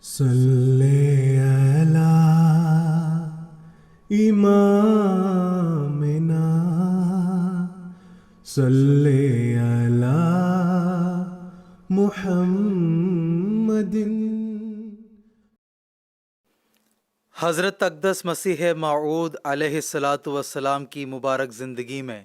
صلی علی امامنا صلی علی محمد۔ حضرت اقدس مسیح موعود علیہ الصلاۃ والسلام کی مبارک زندگی میں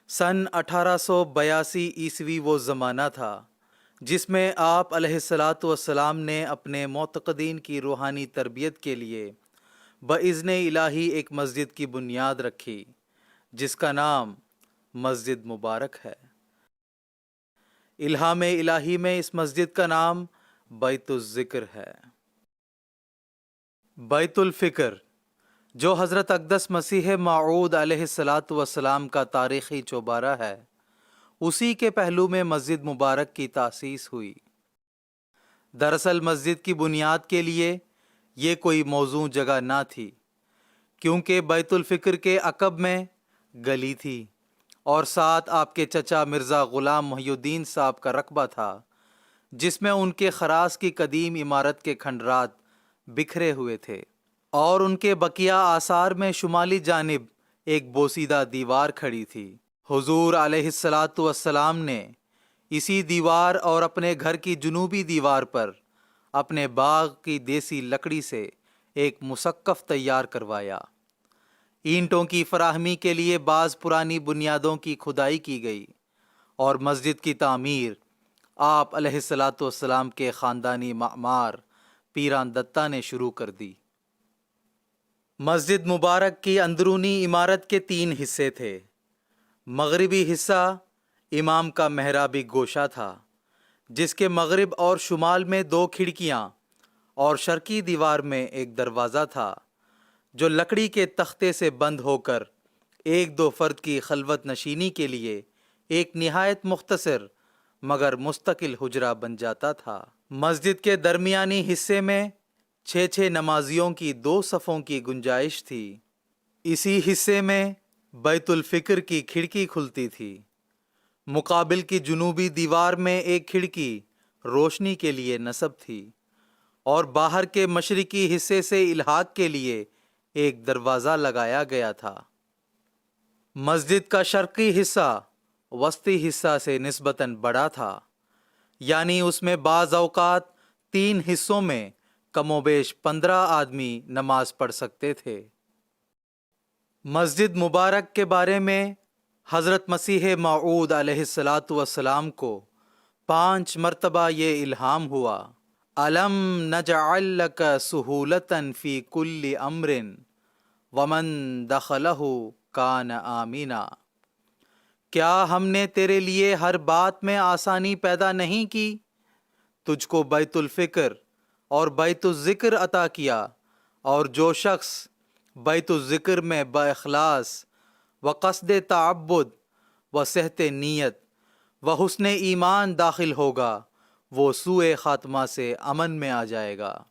سن 1882 عیسوی وہ زمانہ تھا جس میں آپ علیہ الصلاۃ والسلام نے اپنے معتقدین کی روحانی تربیت کے لیے باذن الہی ایک مسجد کی بنیاد رکھی جس کا نام مسجد مبارک ہے۔ الہام الہی میں اس مسجد کا نام بیت الذکر ہے۔ بیت الفکر جو حضرت اقدس مسیح موعود علیہ الصلاۃ والسلام کا تاریخی چوبارہ ہے، اسی کے پہلو میں مسجد مبارک کی تاسیس ہوئی۔ دراصل مسجد کی بنیاد کے لیے یہ کوئی موزوں جگہ نہ تھی، کیونکہ بیت الفکر کے عقب میں گلی تھی اور ساتھ آپ کے چچا مرزا غلام محی الدین صاحب کا رقبہ تھا، جس میں ان کے خراز کی قدیم عمارت کے کھنڈرات بکھرے ہوئے تھے، اور ان کے بقیہ آثار میں شمالی جانب ایک بوسیدہ دیوار کھڑی تھی۔ حضور علیہ الصلاۃ والسلام نے اسی دیوار اور اپنے گھر کی جنوبی دیوار پر اپنے باغ کی دیسی لکڑی سے ایک مسقف تیار کروایا۔ اینٹوں کی فراہمی کے لیے بعض پرانی بنیادوں کی کھدائی کی گئی اور مسجد کی تعمیر آپ علیہ الصلاۃ والسلام کے خاندانی معمار پیران دتا نے شروع کر دی۔ مسجد مبارک کی اندرونی عمارت کے 3 حصے تھے۔ مغربی حصہ امام کا محرابی گوشہ تھا، جس کے مغرب اور شمال میں 2 کھڑکیاں اور شرقی دیوار میں ایک دروازہ تھا جو لکڑی کے تختے سے بند ہو کر 1-2 فرد کی خلوت نشینی کے لیے ایک نہایت مختصر مگر مستقل حجرہ بن جاتا تھا۔ مسجد کے درمیانی حصے میں 6 نمازیوں کی 2 صفوں کی گنجائش تھی۔ اسی حصے میں بیت الفکر کی کھڑکی کھلتی تھی۔ مقابل کی جنوبی دیوار میں ایک کھڑکی روشنی کے لیے نصب تھی اور باہر کے مشرقی حصے سے الحاق کے لیے ایک دروازہ لگایا گیا تھا۔ مسجد کا شرقی حصہ وسطی حصہ سے نسبتاً بڑا تھا، یعنی اس میں بعض اوقات 3 حصوں میں کم و بیش 15 آدمی نماز پڑھ سکتے تھے۔ مسجد مبارک کے بارے میں حضرت مسیح موعود علیہ الصلاۃ والسلام کو 5 مرتبہ یہ الہام ہوا: الم نجعل لک سہولۃ فی کل امر ومن دخلہ کان آمنا۔ کیا ہم نے تیرے لیے ہر بات میں آسانی پیدا نہیں کی؟ تجھ کو بیت الفکر اور بیت الذکر عطا کیا، اور جو شخص بیت الذکر میں باخلاص و قصد تعبد و صحت نیت و حسن ایمان داخل ہوگا، وہ سوء خاتمہ سے امن میں آ جائے گا۔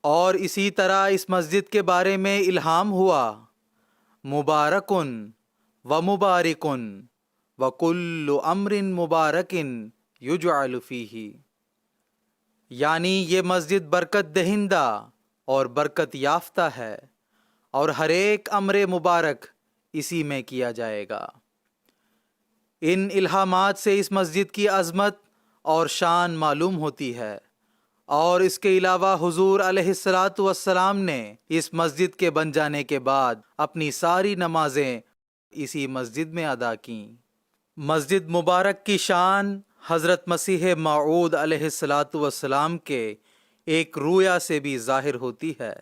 اور اسی طرح اس مسجد کے بارے میں الہام ہوا: مبارکن و مبارکن و کل امر مبارکن یجعل فیہ، یعنی یہ مسجد برکت دہندہ اور برکت یافتہ ہے اور ہر ایک امر مبارک اسی میں کیا جائے گا۔ ان الہامات سے اس مسجد کی عظمت اور شان معلوم ہوتی ہے، اور اس کے علاوہ حضور علیہ الصلاۃ والسلام نے اس مسجد کے بن جانے کے بعد اپنی ساری نمازیں اسی مسجد میں ادا کیں۔ مسجد مبارک کی شان حضرت مسیح موعود علیہ الصلاۃ والسلام کے ایک رویا سے بھی ظاہر ہوتی ہے۔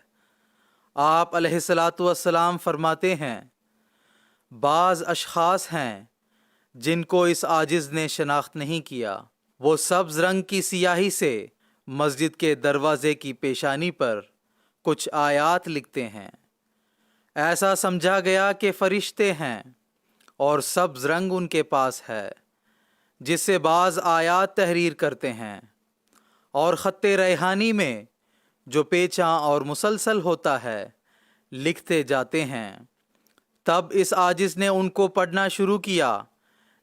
آپ علیہ الصلاۃ والسلام فرماتے ہیں: بعض اشخاص ہیں جن کو اس عاجز نے شناخت نہیں کیا، وہ سبز رنگ کی سیاہی سے مسجد کے دروازے کی پیشانی پر کچھ آیات لکھتے ہیں۔ ایسا سمجھا گیا کہ فرشتے ہیں اور سبز رنگ ان کے پاس ہے، جس سے بعض آیات تحریر کرتے ہیں، اور خط ریحانی میں جو پیچاں اور مسلسل ہوتا ہے لکھتے جاتے ہیں۔ تب اس عاجز نے ان کو پڑھنا شروع کیا،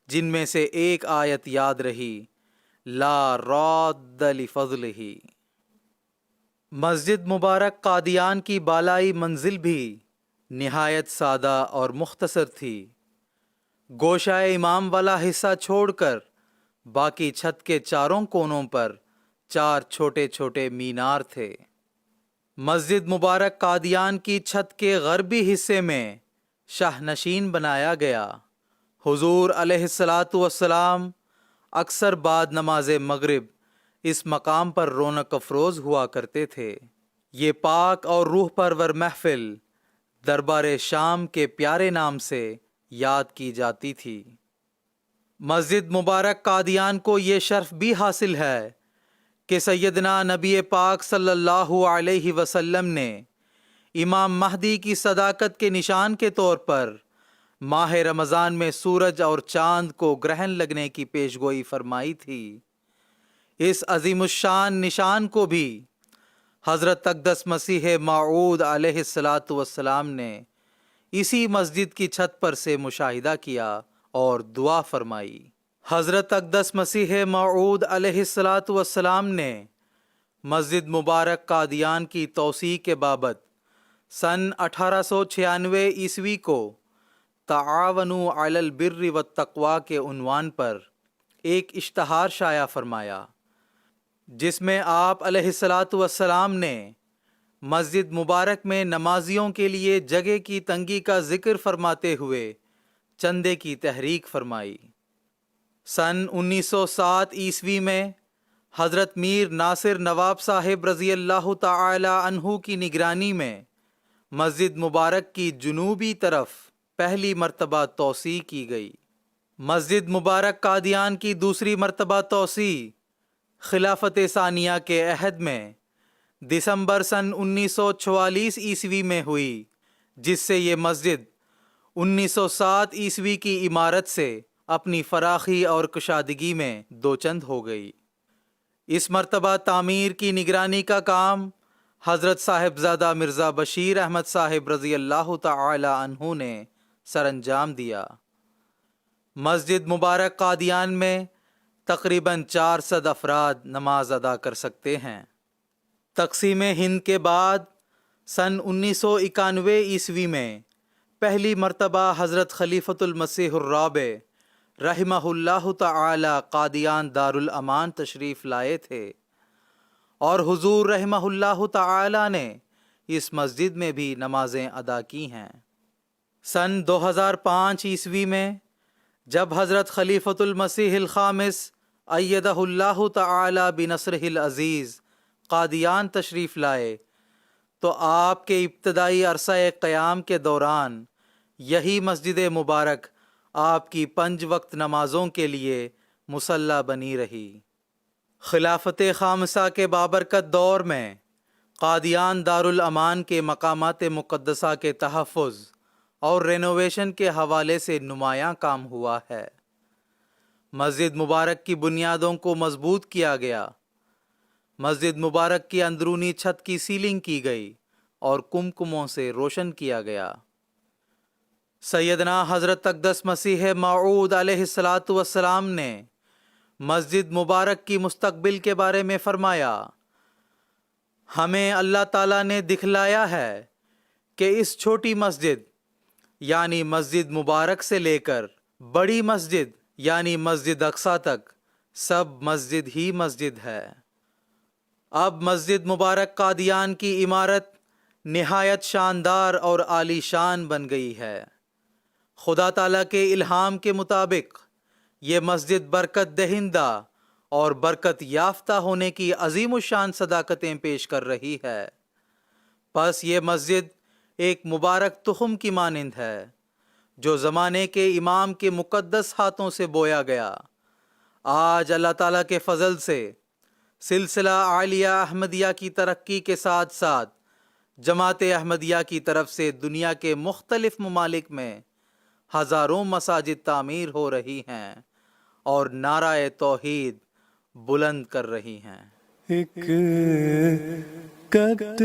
جن میں سے ایک آیت یاد رہی لا راد لفضلہ۔ مسجد مبارک قادیان کی بالائی منزل بھی نہایت سادہ اور مختصر تھی۔ گوشہ امام والا حصہ چھوڑ کر باقی چھت کے چاروں کونوں پر 4 چھوٹے چھوٹے مینار تھے۔ مسجد مبارک قادیان کی چھت کے غربی حصے میں شاہ نشین بنایا گیا۔ حضور علیہ الصلاۃ والسلام اکثر بعد نماز مغرب اس مقام پر رونق افروز ہوا کرتے تھے۔ یہ پاک اور روح پرور محفل دربار شام کے پیارے نام سے یاد کی جاتی تھی۔ مسجد مبارک قادیان کو یہ شرف بھی حاصل ہے کہ سیدنا نبی پاک صلی اللہ علیہ وسلم نے امام مہدی کی صداقت کے نشان کے طور پر ماہ رمضان میں سورج اور چاند کو گرہن لگنے کی پیشگوئی فرمائی تھی۔ اس عظیم الشان نشان کو بھی حضرت اقدس مسیح موعود علیہ الصلاۃ والسلام نے اسی مسجد کی چھت پر سے مشاہدہ کیا اور دعا فرمائی۔ حضرت اقدس مسیح موعود علیہ الصلاۃ والسلام نے مسجد مبارک قادیان کی توسیع کے بابت سن 1896 عیسوی کو تعاونوا علی البر والتقوی کے عنوان پر ایک اشتہار شائع فرمایا، جس میں آپ علیہ الصلاۃ والسلام نے مسجد مبارک میں نمازیوں کے لیے جگہ کی تنگی کا ذکر فرماتے ہوئے چندے کی تحریک فرمائی۔ سن 1907 عیسوی میں حضرت میر ناصر نواب صاحب رضی اللہ تعالی عنہ کی نگرانی میں مسجد مبارک کی جنوبی طرف پہلی مرتبہ توسیع کی گئی۔ مسجد مبارک قادیان کی دوسری مرتبہ توسیع خلافت ثانیہ کے عہد میں دسمبر سن 1944 عیسوی میں ہوئی، جس سے یہ مسجد 1907 عیسوی کی عمارت سے اپنی فراخی اور کشادگی میں دوچند ہو گئی۔ اس مرتبہ تعمیر کی نگرانی کا کام حضرت صاحبزادہ مرزا بشیر احمد صاحب رضی اللہ تعالی عنہ نے سر انجام دیا۔ مسجد مبارک قادیان میں تقریباً 400 افراد نماز ادا کر سکتے ہیں۔ تقسیم ہند کے بعد سن 1991 عیسوی میں پہلی مرتبہ حضرت خلیفۃ المسیح الرابع رحمہ اللہ تعالی قادیان دارالامان تشریف لائے تھے، اور حضور رحمہ اللہ تعالی نے اس مسجد میں بھی نمازیں ادا کی ہیں۔ سن 2005 عیسوی میں جب حضرت خلیفۃ المسیح الخامس ایدہ اللہ تعالی بنصرہ العزیز قادیان تشریف لائے تو آپ کے ابتدائی عرصہ قیام کے دوران یہی مسجد مبارک آپ کی 5 وقت نمازوں کے لیے مصلی بنی رہی۔ خلافت خامسہ کے بابرکت دور میں قادیان دارالامان کے مقامات مقدسہ کے تحفظ اور رینوویشن کے حوالے سے نمایاں کام ہوا ہے۔ مسجد مبارک کی بنیادوں کو مضبوط کیا گیا، مسجد مبارک کی اندرونی چھت کی سیلنگ کی گئی اور کمکموں سے روشن کیا گیا۔ سیدنا حضرت اقدس مسیح موعود علیہ الصلاۃ والسلام نے مسجد مبارک کی مستقبل کے بارے میں فرمایا، ہمیں اللہ تعالیٰ نے دکھلایا ہے کہ اس چھوٹی مسجد یعنی مسجد مبارک سے لے کر بڑی مسجد یعنی مسجد اقصیٰ تک سب مسجد ہی مسجد ہے۔ اب مسجد مبارک قادیان کی عمارت نہایت شاندار اور عالی شان بن گئی ہے۔ خدا تعالیٰ کے الہام کے مطابق یہ مسجد برکت دہندہ اور برکت یافتہ ہونے کی عظیم الشان صداقتیں پیش کر رہی ہے۔ پس یہ مسجد ایک مبارک تخم کی مانند ہے جو زمانے کے امام کے مقدس ہاتھوں سے بویا گیا۔ آج اللہ تعالیٰ کے فضل سے سلسلہ عالیہ احمدیہ کی ترقی کے ساتھ ساتھ جماعت احمدیہ کی طرف سے دنیا کے مختلف ممالک میں ہزاروں مساجد تعمیر ہو رہی ہیں اور نعرہ توحید بلند کر رہی ہیں۔ ایک قطرہ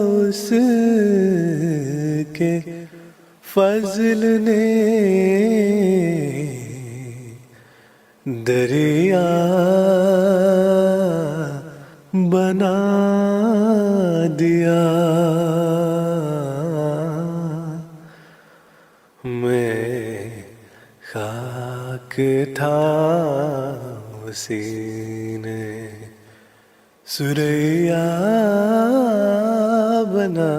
اس کے فضل نے دریا بنا دیا میں خاک تھا اسی نے سریا بنا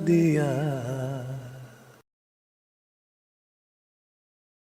دیا